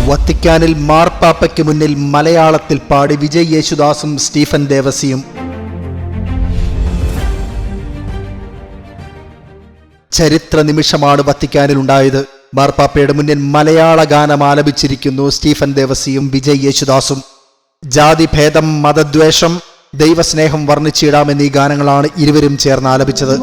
വത്തിക്കാനിൽ മാർപ്പാപ്പയ്ക്ക് മുന്നിൽ മലയാളത്തിൽ പാടി വിജയ് യേശുദാസും സ്റ്റീഫൻ ദേവസിയും. ചരിത്ര നിമിഷമാണ് വത്തിക്കാനിൽ ഉണ്ടായത്. മാർപ്പാപ്പയുടെ മുന്നിൽ മലയാള ഗാനം ആലപിച്ചിരിക്കുന്നു സ്റ്റീഫൻ ദേവസിയും വിജയ് യേശുദാസും. ജാതിഭേദം, മതദ്വേഷം, ദൈവസ്നേഹം വർണ്ണിച്ചിടാമെന്നീ ഗാനങ്ങളാണ് ഇരുവരും ചേർന്ന് ആലപിച്ചത്.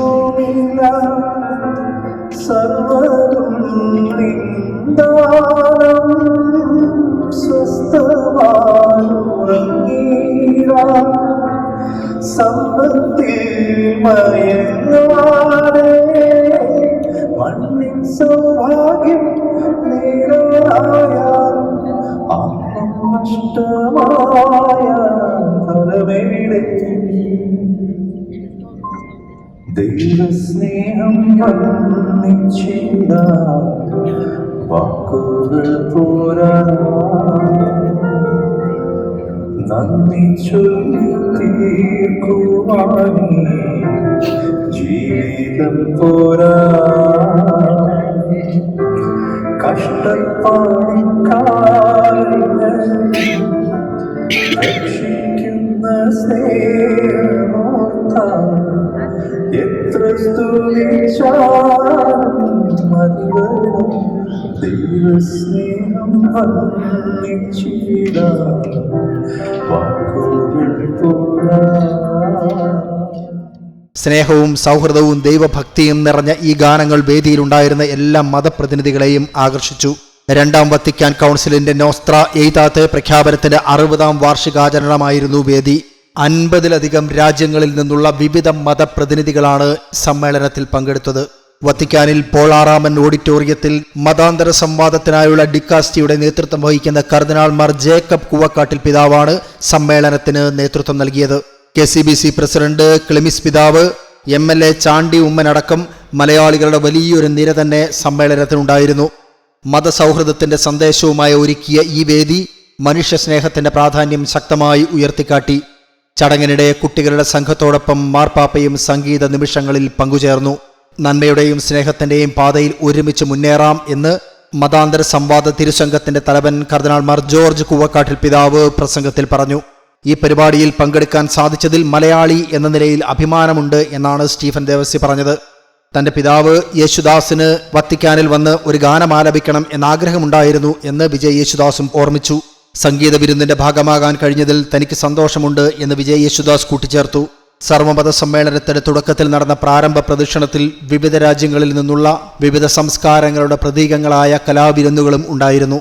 സൗഭാഗ്യം നേരായാലും നഷ്ടമായ ഫലമേടെ ദൈവസ്നേഹം വർണ്ണിച്ചിട വാക്കുകൾ പോരാ, നന്ദി ചൊല്ലി തീർക്കുവാനേ ജീവിതം പോരാ. കഷ്ടപ്പാടിക്കാരങ്ങൾ രക്ഷിക്കുന്ന സ്നേഹമോർത്ത എത്ര സ്തുതിച്ചാലും മതിവരും ദൈവസ്നേഹം വർണ്ണിച്ചിട വാക്കുകൾ പോരാ. സ്നേഹവും സൗഹൃദവും ദൈവഭക്തിയും നിറഞ്ഞ ഈ ഗാനങ്ങൾ വേദിയിലുണ്ടായിരുന്ന എല്ലാ മതപ്രതിനിധികളെയും ആകർഷിച്ചു. രണ്ടാം വത്തിക്കാൻ കൗൺസിലിന്റെ നോസ്ത്ര എയ്താത്ത് പ്രഖ്യാപനത്തിന്റെ 60ാം വാർഷികാചരണമായിരുന്നു വേദി. 50-ലധികം രാജ്യങ്ങളിൽ നിന്നുള്ള വിവിധ മതപ്രതിനിധികളാണ് സമ്മേളനത്തിൽ പങ്കെടുത്തത്. വത്തിക്കാനിൽ പോൾ ആറാമൻ ഓഡിറ്റോറിയത്തിൽ മതാന്തര സംവാദത്തിനായുള്ള ഡിക്കാസ്റ്റിയുടെ നേതൃത്വം വഹിക്കുന്ന കർദിനാൾ മാർ ജേക്കബ് കുവക്കാട്ടിൽ പിതാവാണ് സമ്മേളനത്തിന് നേതൃത്വം നൽകിയത്. KCBC പ്രസിഡന്റ് ക്ലെമിസ് പിതാവ്, MLA ചാണ്ടി ഉമ്മനടക്കം മലയാളികളുടെ വലിയൊരു നിര തന്നെ സമ്മേളനത്തിനുണ്ടായിരുന്നു. മതസൗഹൃദത്തിന്റെ സന്ദേശവുമായി ഒരുക്കിയ ഈ വേദി മനുഷ്യസ്നേഹത്തിന്റെ പ്രാധാന്യം ശക്തമായി ഉയർത്തിക്കാട്ടി. ചടങ്ങിനിടെ കുട്ടികളുടെ സംഘത്തോടൊപ്പം മാർപ്പാപ്പയും സംഗീത നിമിഷങ്ങളിൽ പങ്കുചേർന്നു. നന്മയുടെയും സ്നേഹത്തിന്റെയും പാതയിൽ ഒരുമിച്ച് മുന്നേറാം എന്ന് മതാന്തര സംവാദ തിരുസംഘത്തിന്റെ തലവൻ കർദിനാൾ മാർ ജോർജ് കുവക്കാട്ടിൽ പിതാവ് പ്രസംഗത്തിൽ പറഞ്ഞു. ഈ പരിപാടിയിൽ പങ്കെടുക്കാൻ സാധിച്ചതിൽ മലയാളി എന്ന നിലയിൽ അഭിമാനമുണ്ട് എന്നാണ് സ്റ്റീഫൻ ദേവസി പറഞ്ഞത്. തന്റെ പിതാവ് യേശുദാസിന് വത്തിക്കാനിൽ വന്ന് ഒരു ഗാനം ആലപിക്കണം എന്നാഗ്രഹമുണ്ടായിരുന്നു എന്ന് വിജയ് യേശുദാസും ഓർമ്മിച്ചു. സംഗീത വിരുന്നിന്റെ ഭാഗമാകാൻ കഴിഞ്ഞതിൽ തനിക്ക് സന്തോഷമുണ്ട് എന്ന് വിജയ് യേശുദാസ് കൂട്ടിച്ചേർത്തു. സർവമത സമ്മേളനത്തിന്റെ തുടക്കത്തിൽ നടന്ന പ്രാരംഭ പ്രദക്ഷിണത്തിൽ വിവിധ രാജ്യങ്ങളിൽ നിന്നുള്ള വിവിധ സംസ്കാരങ്ങളുടെ പ്രതീകങ്ങളായ കലാവിരുന്നുകളും ഉണ്ടായിരുന്നു.